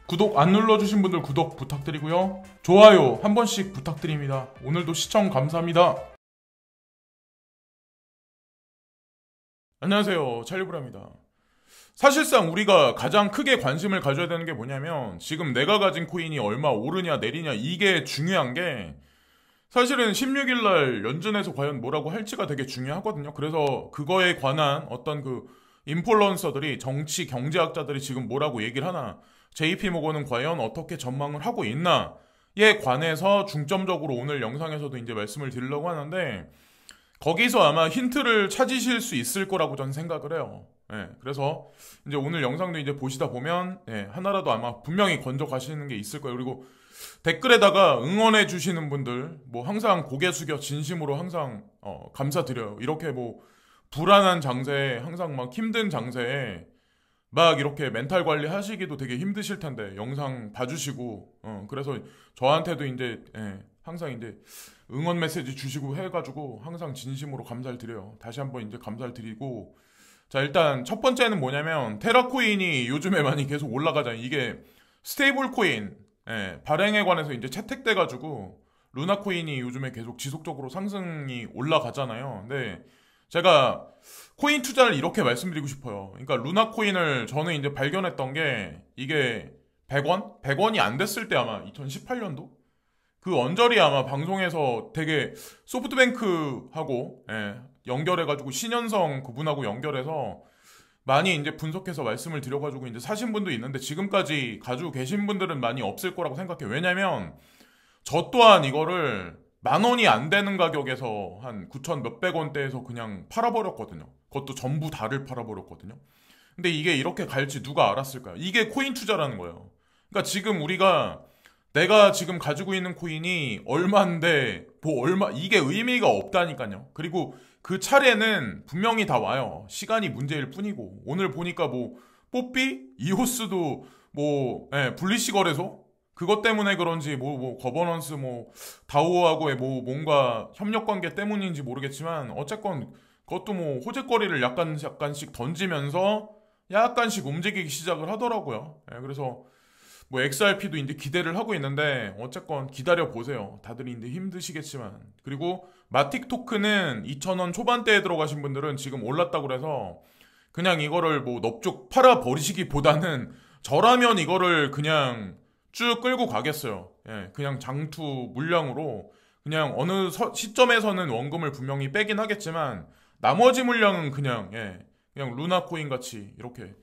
구독 안 눌러주신 분들 구독 부탁드리고요. 좋아요 한 번씩 부탁드립니다. 오늘도 시청 감사합니다. 안녕하세요, 찰리브라입니다. 사실상 우리가 가장 크게 관심을 가져야 되는 게 뭐냐면 지금 내가 가진 코인이 얼마 오르냐 내리냐 이게 중요한 게 사실은 16일날 연준에서 과연 뭐라고 할지가 되게 중요하거든요. 그래서 그거에 관한 어떤 그 인플루언서들이 정치 경제학자들이 지금 뭐라고 얘기를 하나 JP모건은 과연 어떻게 전망을 하고 있나에 관해서 중점적으로 오늘 영상에서도 이제 말씀을 드리려고 하는데 거기서 아마 힌트를 찾으실 수 있을 거라고 저는 생각을 해요. 그래서 이제 오늘 영상도 이제 보시다 보면 하나라도 아마 분명히 건져 가시는 게 있을 거예요. 그리고 댓글에다가 응원해 주시는 분들 뭐 항상 고개 숙여 진심으로 항상 감사드려요. 이렇게 뭐 불안한 장세에 항상 막 힘든 장세에 막 이렇게 멘탈 관리 하시기도 되게 힘드실 텐데 영상 봐주시고 그래서 저한테도 이제 항상 이제 응원 메시지 주시고 해가지고 항상 진심으로 감사를 드려요. 다시 한번 이제 감사를 드리고 자 일단 첫 번째는 뭐냐면 테라코인이 요즘에 많이 계속 올라가잖아요. 이게 스테이블 코인 발행에 관해서 이제 채택돼가지고 루나코인이 요즘에 계속 지속적으로 상승이 올라가잖아요. 근데 제가 코인 투자를 이렇게 말씀드리고 싶어요. 그러니까 루나코인을 저는 이제 발견했던 게 이게 100원? 100원이 안 됐을 때 아마 2018년도? 그 언저리 아마 방송에서 되게 소프트뱅크하고 연결해가지고 신현성 그분하고 연결해서 많이 이제 분석해서 말씀을 드려가지고 이제 사신 분도 있는데 지금까지 가지고 계신 분들은 많이 없을 거라고 생각해요. 왜냐면 저 또한 이거를 10,000원이 안 되는 가격에서 한 9천 몇백 원대에서 그냥 팔아버렸거든요. 그것도 전부 다를 팔아버렸거든요. 근데 이게 이렇게 갈지 누가 알았을까요? 이게 코인 투자라는 거예요. 그러니까 지금 내가 지금 가지고 있는 코인이 얼마인데 이게 의미가 없다니까요. 그리고 그 차례는 분명히 다 와요. 시간이 문제일 뿐이고 오늘 보니까 뭐 뽀삐, 이오스도 뭐 분리시 거래소 그것 때문에 그런지 뭐 거버넌스 뭐 다오하고의 뭐 뭔가 협력 관계 때문인지 모르겠지만 어쨌건 그것도 뭐 호재거리를 약간씩 던지면서 약간씩 움직이기 시작을 하더라고요. 그래서 뭐 XRP도 이제 기대를 하고 있는데 어쨌건 기다려 보세요. 다들 이제 힘드시겠지만 그리고 마틱 토큰은 2,000원 초반대에 들어가신 분들은 지금 올랐다고 그래서 그냥 이거를 뭐 넙죽 팔아 버리시기보다는 저라면 이거를 그냥 쭉 끌고 가겠어요. 그냥 장투 물량으로 그냥 어느 시점에서는 원금을 분명히 빼긴 하겠지만 나머지 물량은 그냥 루나코인 같이 이렇게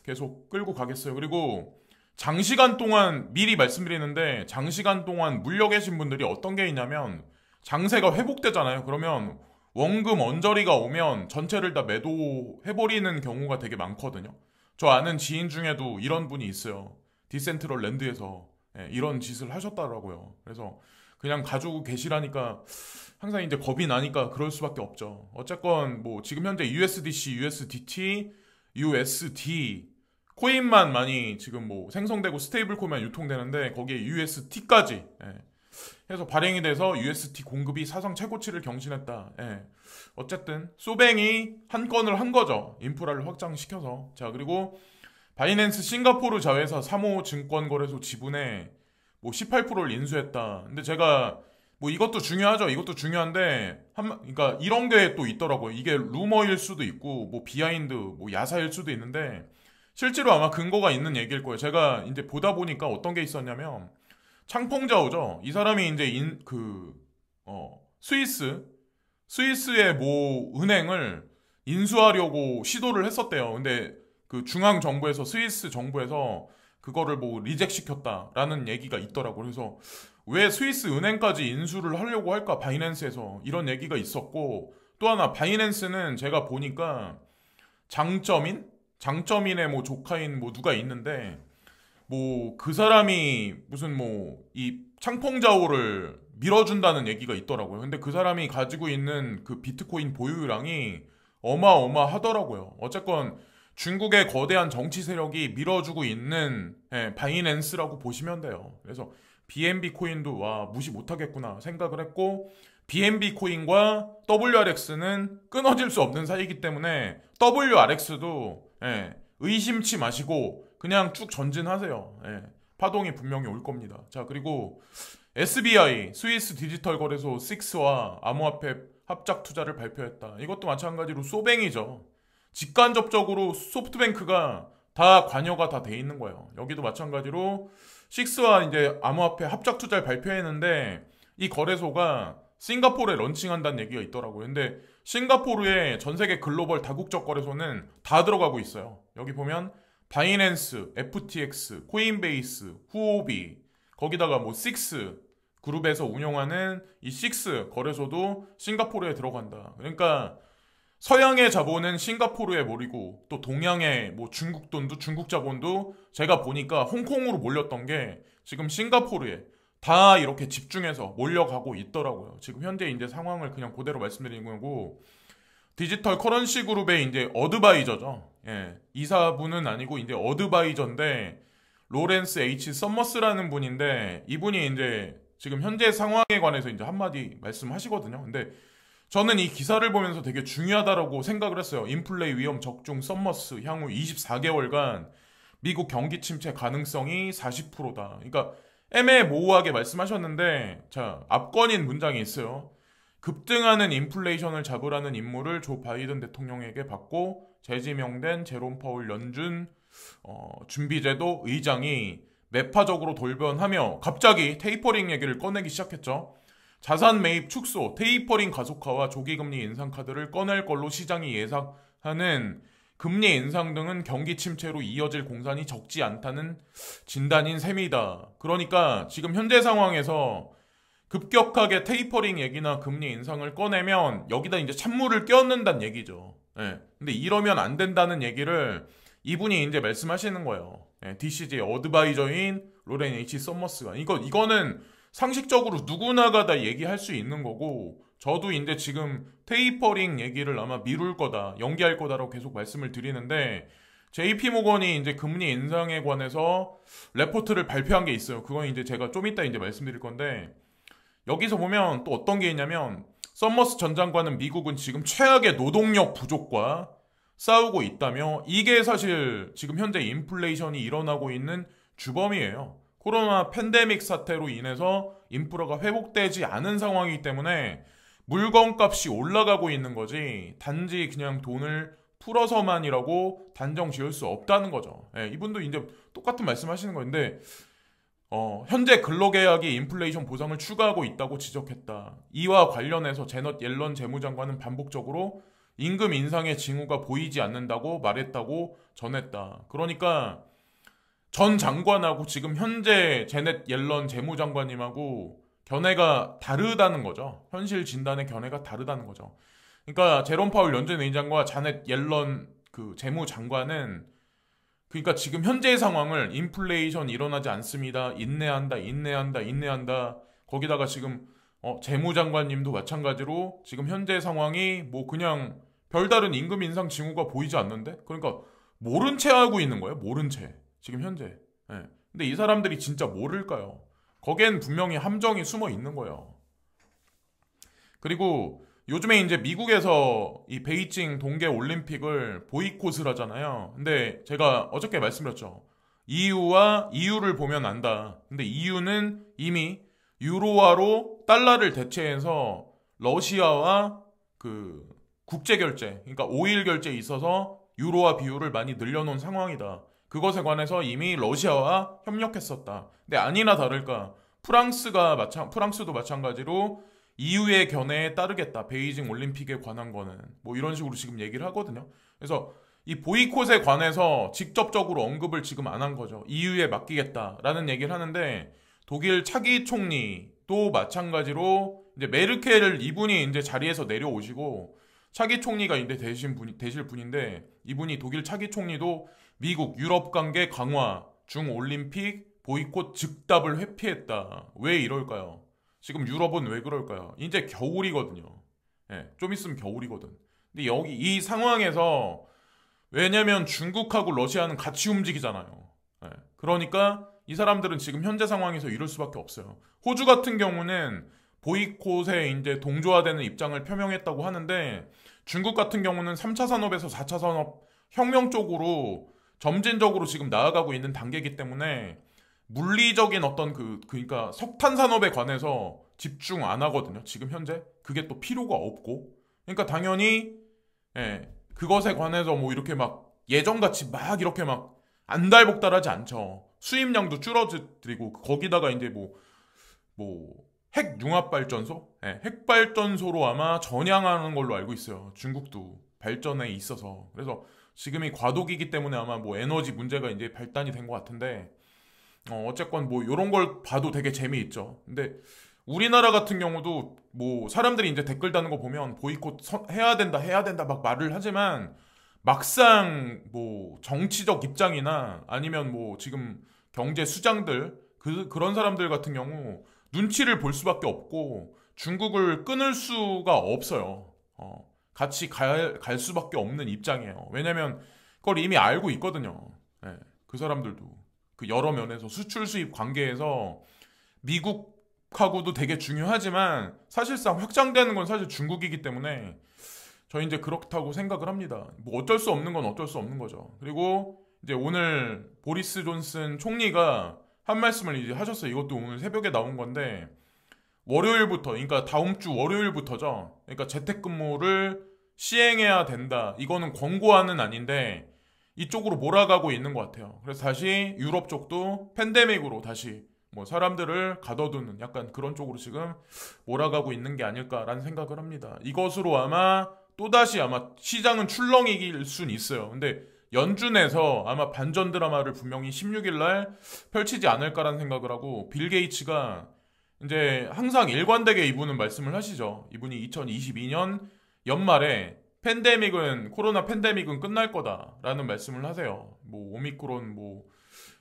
계속 끌고 가겠어요. 그리고 장시간 동안 미리 말씀드리는데 장시간 동안 물려 계신 분들이 어떤 게 있냐면 장세가 회복되잖아요. 그러면 원금 언저리가 오면 전체를 다 매도해버리는 경우가 되게 많거든요. 저 아는 지인 중에도 이런 분이 있어요. 디센트럴 랜드에서 이런 짓을 하셨더라고요. 그래서 그냥 가지고 계시라니까 항상 이제 겁이 나니까 그럴 수밖에 없죠. 어쨌건 뭐 지금 현재 USDC, USDT, USD 코인만 많이 지금 뭐 생성되고 스테이블 코인만 유통되는데 거기에 UST까지 해서 발행이 돼서 UST 공급이 사상 최고치를 경신했다. 어쨌든 소뱅이 한 건을 한 거죠. 인프라를 확장시켜서. 자 그리고 바이낸스 싱가포르 자회사 3호 증권거래소 지분에 뭐 18%를 인수했다. 근데 제가 뭐 이것도 중요하죠. 이것도 중요한데 그러니까 이런 게 또 있더라고요. 이게 루머일 수도 있고 뭐 비하인드 뭐 야사일 수도 있는데 실제로 아마 근거가 있는 얘기일 거예요. 제가 이제 보다 보니까 어떤 게 있었냐면 창펑자오죠. 이 사람이 이제 스위스의 모 은행을 인수하려고 시도를 했었대요. 근데 그 중앙 정부에서 스위스 정부에서 그거를 뭐 리젝 시켰다라는 얘기가 있더라고요. 그래서 왜 스위스 은행까지 인수를 하려고 할까 바이낸스에서 이런 얘기가 있었고 또 하나 바이낸스는 제가 보니까 장점인의 뭐 조카인 뭐 누가 있는데 뭐 그 사람이 무슨 뭐 이 창펑자오를 밀어준다는 얘기가 있더라고요. 근데 그 사람이 가지고 있는 그 비트코인 보유량이 어마어마하더라고요. 어쨌건 중국의 거대한 정치 세력이 밀어주고 있는 바이낸스라고 보시면 돼요. 그래서 BNB 코인도 와 무시 못하겠구나 생각을 했고 BNB 코인과 WRX는 끊어질 수 없는 사이이기 때문에 WRX도 의심치 마시고 그냥 쭉 전진하세요. 파동이 분명히 올 겁니다. 자, 그리고 SBI, 스위스 디지털 거래소 6와 암호화폐 합작 투자를 발표했다. 이것도 마찬가지로 소뱅이죠. 직간접적으로 소프트뱅크가 다 관여가 다 돼 있는 거예요. 여기도 마찬가지로 6와 이제 암호화폐 합작 투자를 발표했는데 이 거래소가 싱가포르에 런칭한다는 얘기가 있더라고요. 근데 싱가포르의 전 세계 글로벌 다국적 거래소는 다 들어가고 있어요. 여기 보면 바이낸스, FTX, 코인베이스, 후오비, 거기다가 뭐 6 그룹에서 운영하는 이 6 거래소도 싱가포르에 들어간다. 그러니까 서양의 자본은 싱가포르에 몰리고 또 동양의 뭐 중국 돈도 중국 자본도 제가 보니까 홍콩으로 몰렸던 게 지금 싱가포르에 다 이렇게 집중해서 몰려가고 있더라고요. 지금 현재 이제 상황을 그냥 그대로 말씀드리는 거고, 디지털 커런시 그룹의 이제 어드바이저죠. 예, 이사분은 아니고 이제 어드바이저인데 로렌스 H 썸머스라는 분인데 이분이 이제 지금 현재 상황에 관해서 이제 한마디 말씀하시거든요. 근데 저는 이 기사를 보면서 되게 중요하다라고 생각을 했어요. 인플레이 위험 적중 썸머스 향후 24개월간 미국 경기 침체 가능성이 40%다. 그러니까 애매모호하게 말씀하셨는데, 자, 압권인 문장이 있어요. 급등하는 인플레이션을 잡으라는 임무를 조 바이든 대통령에게 받고 재지명된 제롬 파월 연준 준비제도 의장이 매파적으로 돌변하며 갑자기 테이퍼링 얘기를 꺼내기 시작했죠. 자산 매입 축소, 테이퍼링 가속화와 조기금리 인상 카드를 꺼낼 걸로 시장이 예상하는 금리 인상 등은 경기 침체로 이어질 공산이 적지 않다는 진단인 셈이다. 그러니까 지금 현재 상황에서 급격하게 테이퍼링 얘기나 금리 인상을 꺼내면 여기다 이제 찬물을 끼얹는다는 얘기죠. 예. 근데 이러면 안 된다는 얘기를 이분이 이제 말씀하시는 거예요. 예. DCJ 어드바이저인 로렌 H 썸머스가. 이거는 상식적으로 누구나가 다 얘기할 수 있는 거고, 저도 이제 지금 테이퍼링 얘기를 아마 미룰 거다, 연기할 거다라고 계속 말씀을 드리는데, JP모건이 이제 금리 인상에 관해서 레포트를 발표한 게 있어요. 그건 이제 제가 좀 이따 이제 말씀드릴 건데, 여기서 보면 또 어떤 게 있냐면, 썸머스 전 장관은 미국은 지금 최악의 노동력 부족과 싸우고 있다며, 이게 사실 지금 현재 인플레이션이 일어나고 있는 주범이에요. 코로나 팬데믹 사태로 인해서 인프라가 회복되지 않은 상황이기 때문에 물건값이 올라가고 있는 거지, 단지 그냥 돈을 풀어서만이라고 단정 지을 수 없다는 거죠. 예, 이분도 이제 똑같은 말씀하시는 건데, 현재 근로계약이 인플레이션 보상을 추가하고 있다고 지적했다. 이와 관련해서 제넛 옐런 재무장관은 반복적으로 임금 인상의 징후가 보이지 않는다고 말했다고 전했다. 그러니까 전 장관하고 지금 현재 제넷 옐런 재무장관님하고 견해가 다르다는 거죠. 현실 진단의 견해가 다르다는 거죠. 그러니까 제롬 파월 연준 의장과 자넷 옐런 그 재무장관은, 그러니까 지금 현재의 상황을 인플레이션 일어나지 않습니다, 인내한다. 거기다가 지금 재무장관님도 마찬가지로 지금 현재 상황이 뭐 그냥 별다른 임금 인상 징후가 보이지 않는데, 그러니까 모른 채 하고 있는 거예요. 모른 채. 지금 현재. 예. 근데 이 사람들이 진짜 모를까요? 거기엔 분명히 함정이 숨어 있는 거예요. 그리고 요즘에 이제 미국에서 이 베이징 동계 올림픽을 보이콧을 하잖아요. 근데 제가 어저께 말씀드렸죠. EU를 보면 안다. 근데 EU는 이미 유로화로 달러를 대체해서 러시아와 그 국제 결제, 그러니까 오일 결제에 있어서 유로화 비율을 많이 늘려놓은 상황이다. 그것에 관해서 이미 러시아와 협력했었다. 근데 아니나 다를까 프랑스도 마찬가지로 EU의 견해에 따르겠다. 베이징 올림픽에 관한 거는 뭐 이런 식으로 지금 얘기를 하거든요. 그래서 이 보이콧에 관해서 직접적으로 언급을 지금 안 한 거죠. EU에 맡기겠다라는 얘기를 하는데, 독일 차기 총리도 마찬가지로 이제 메르켈 이분이 이제 자리에서 내려오시고, 차기 총리가 이제 되실 분인데, 이분이 독일 차기 총리도 미국 유럽 관계 강화 중 올림픽 보이콧 즉답을 회피했다. 왜 이럴까요? 지금 유럽은 왜 그럴까요? 이제 겨울이거든요. 예, 좀 있으면 겨울이거든. 근데 여기 이 상황에서, 왜냐면 중국하고 러시아는 같이 움직이잖아요. 예, 그러니까 이 사람들은 지금 현재 상황에서 이럴 수밖에 없어요. 호주 같은 경우는 보이콧에 이제 동조화되는 입장을 표명했다고 하는데, 중국 같은 경우는 3차 산업에서 4차 산업 혁명 쪽으로 점진적으로 지금 나아가고 있는 단계이기 때문에 물리적인 어떤 그러니까 석탄 산업에 관해서 집중 안 하거든요. 지금 현재 그게 또 필요가 없고, 그러니까 당연히 그것에 관해서 뭐 이렇게 막 예전같이 막 이렇게 막 안달복달하지 않죠. 수입량도 줄어들이고 거기다가 이제 뭐 핵융합발전소, 핵발전소로 아마 전향하는 걸로 알고 있어요. 중국도 발전에 있어서. 그래서 지금이 과도기이기 때문에 아마 뭐 에너지 문제가 이제 발단이 된 것 같은데, 어쨌건 뭐 이런 걸 봐도 되게 재미있죠. 근데 우리나라 같은 경우도 뭐 사람들이 이제 댓글 다는 거 보면 보이콧 해야 된다 막 말을 하지만, 막상 뭐 정치적 입장이나 아니면 뭐 지금 경제 수장들 그런 사람들 같은 경우 눈치를 볼 수밖에 없고 중국을 끊을 수가 없어요. 같이 갈 수밖에 없는 입장이에요. 왜냐면 그걸 이미 알고 있거든요. 그 사람들도 그 여러 면에서 수출 수입 관계에서 미국하고도 되게 중요하지만 사실상 확장되는 건 사실 중국이기 때문에 저 이제 그렇다고 생각을 합니다. 뭐 어쩔 수 없는 건 어쩔 수 없는 거죠. 그리고 이제 오늘 보리스 존슨 총리가 한 말씀을 이제 하셨어요. 이것도 오늘 새벽에 나온 건데, 월요일부터, 그러니까 다음 주 월요일부터죠. 그러니까 재택근무를 시행해야 된다. 이거는 권고안은 아닌데 이쪽으로 몰아가고 있는 것 같아요. 그래서 다시 유럽 쪽도 팬데믹으로 다시 뭐 사람들을 가둬두는 약간 그런 쪽으로 지금 몰아가고 있는 게 아닐까라는 생각을 합니다. 이것으로 아마 또다시 아마 시장은 출렁이길 순 있어요. 근데 연준에서 아마 반전 드라마를 분명히 16일 날 펼치지 않을까라는 생각을 하고, 빌 게이츠가 이제 항상 일관되게 이분은 말씀을 하시죠. 이분이 2022년 연말에 코로나 팬데믹은 끝날 거다라는 말씀을 하세요. 뭐 오미크론 뭐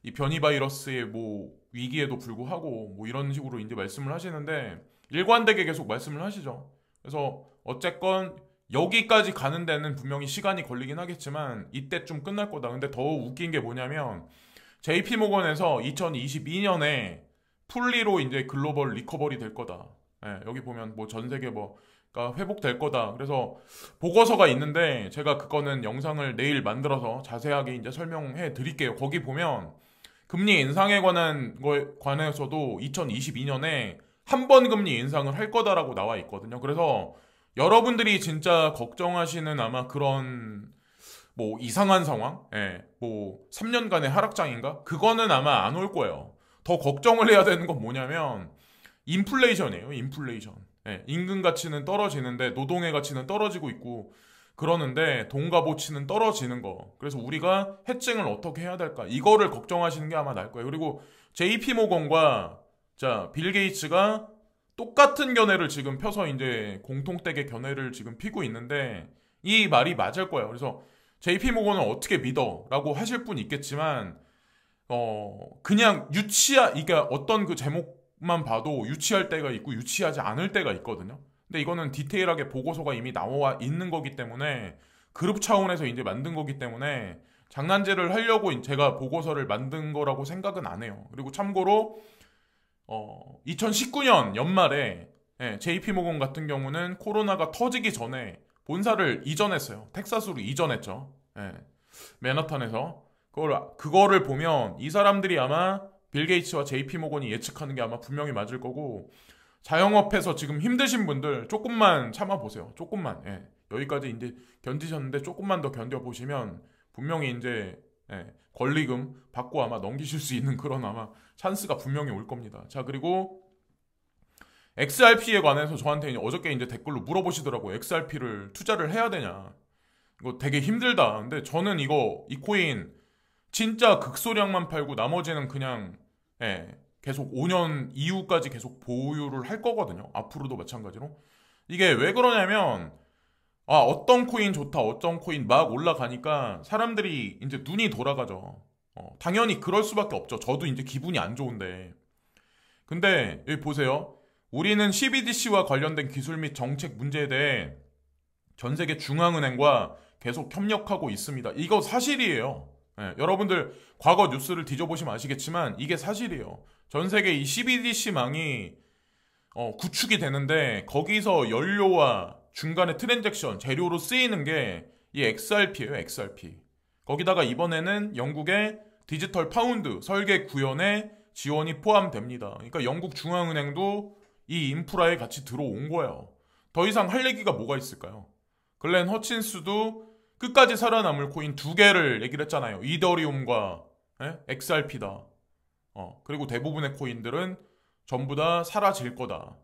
이 변이 바이러스의 뭐 위기에도 불구하고 뭐 이런 식으로 이제 말씀을 하시는데 일관되게 계속 말씀을 하시죠. 그래서 어쨌건 여기까지 가는 데는 분명히 시간이 걸리긴 하겠지만 이때쯤 끝날 거다. 근데 더 웃긴 게 뭐냐면 JP모건에서 2022년에 풀리로 이제 글로벌 리커버리 될 거다. 여기 보면 뭐 전 세계 뭐가 회복될 거다. 그래서 보고서가 있는데 제가 그거는 영상을 내일 만들어서 자세하게 이제 설명해 드릴게요. 거기 보면 금리 인상에 관한 거에 관해서도 2022년에 한 번 금리 인상을 할 거다라고 나와 있거든요. 그래서 여러분들이 진짜 걱정하시는 아마 그런 뭐 이상한 상황, 뭐 3년간의 하락장인가? 그거는 아마 안 올 거예요. 더 걱정을 해야 되는 건 뭐냐면 인플레이션이에요. 인플레이션. 임금 가치는 떨어지는데 노동의 가치는 떨어지고 있고 그러는데 돈값어치는 떨어지는 거. 그래서 우리가 해칭을 어떻게 해야 될까? 이거를 걱정하시는 게 아마 나을 거예요. 그리고 JP모건과 빌 게이츠가 똑같은 견해를 지금 펴서 이제 공통되게 견해를 지금 피고 있는데 이 말이 맞을 거예요. 그래서 JP모건을 어떻게 믿어? 라고 하실 분 있겠지만 그냥 이게 어떤 그 제목만 봐도 유치할 때가 있고 유치하지 않을 때가 있거든요. 근데 이거는 디테일하게 보고서가 이미 나와 있는 거기 때문에 그룹 차원에서 이제 만든 거기 때문에 장난질을 하려고 제가 보고서를 만든 거라고 생각은 안 해요. 그리고 참고로 2019년 연말에 JP모건 같은 경우는 코로나가 터지기 전에 본사를 이전했어요. 텍사스로 이전했죠. 맨하탄에서. 그거를 보면 이 사람들이 아마 빌 게이츠와 JP모건이 예측하는 게 아마 분명히 맞을 거고, 자영업해서 지금 힘드신 분들 조금만 참아보세요. 조금만. 여기까지 이제 견디셨는데 조금만 더 견뎌보시면 분명히 이제 권리금 받고 아마 넘기실 수 있는 그런 아마 찬스가 분명히 올 겁니다. 자, 그리고 XRP에 관해서 저한테 어저께 이제 댓글로 물어보시더라고요. XRP를 투자를 해야 되냐. 이거 되게 힘들다. 근데 저는 이 코인 진짜 극소량만 팔고 나머지는 그냥 계속 5년 이후까지 계속 보유를 할 거거든요. 앞으로도 마찬가지로. 이게 왜 그러냐면 어떤 코인 좋다, 어떤 코인 막 올라가니까 사람들이 이제 눈이 돌아가죠. 당연히 그럴 수밖에 없죠. 저도 이제 기분이 안 좋은데. 근데 여기 보세요. 우리는 CBDC와 관련된 기술 및 정책 문제에 대해 전 세계 중앙은행과 계속 협력하고 있습니다. 이거 사실이에요. 여러분들 과거 뉴스를 뒤져보시면 아시겠지만 이게 사실이에요. 전 세계 이 CBDC망이 구축이 되는데 거기서 연료와 중간에 트랜잭션, 재료로 쓰이는 게 이 XRP예요. XRP. 거기다가 이번에는 영국의 디지털 파운드 설계 구현에 지원이 포함됩니다. 그러니까 영국 중앙은행도 이 인프라에 같이 들어온 거예요. 더 이상 할 얘기가 뭐가 있을까요? 글렌 허친스도 끝까지 살아남을 코인 두 개를 얘기를 했잖아요. 이더리움과 XRP다. 그리고 대부분의 코인들은 전부 다 사라질 거다.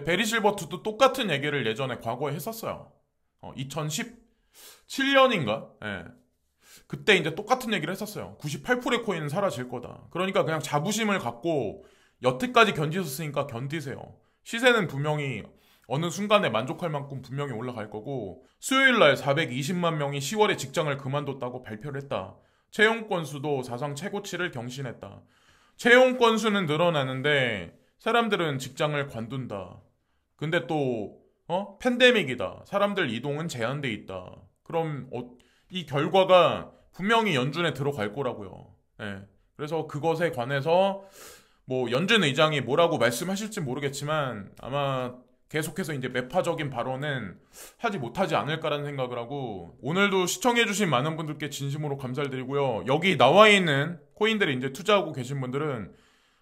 베리 실버트도 똑같은 얘기를 예전에 과거에 했었어요. 2017년인가? 그때 이제 똑같은 얘기를 했었어요. 98%의 코인은 사라질 거다. 그러니까 그냥 자부심을 갖고 여태까지 견디셨으니까 견디세요. 시세는 분명히 어느 순간에 만족할 만큼 분명히 올라갈 거고, 수요일날 420만 명이 10월에 직장을 그만뒀다고 발표를 했다. 채용 건수도 사상 최고치를 경신했다. 채용 건수는 늘어나는데 사람들은 직장을 관둔다. 근데 또 팬데믹이다. 사람들 이동은 제한돼 있다. 그럼 이 결과가 분명히 연준에 들어갈 거라고요. 그래서 그것에 관해서 뭐 연준 의장이 뭐라고 말씀하실지 모르겠지만 아마 계속해서 이제 매파적인 발언은 하지 못하지 않을까라는 생각을 하고, 오늘도 시청해주신 많은 분들께 진심으로 감사를 드리고요. 여기 나와 있는 코인들에 이제 투자하고 계신 분들은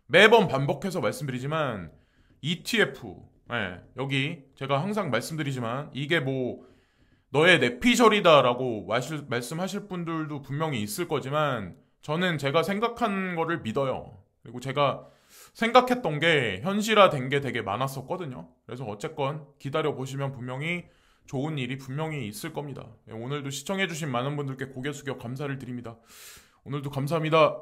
매번 반복해서 말씀드리지만 ETF, 여기 제가 항상 말씀드리지만 이게 뭐 너의 내피셜이다라고 말씀하실 분들도 분명히 있을 거지만, 저는 제가 생각한 거를 믿어요. 그리고 제가 생각했던 게 현실화된 게 되게 많았었거든요. 그래서 어쨌건 기다려보시면 분명히 좋은 일이 분명히 있을 겁니다. 오늘도 시청해주신 많은 분들께 고개 숙여 감사를 드립니다. 오늘도 감사합니다.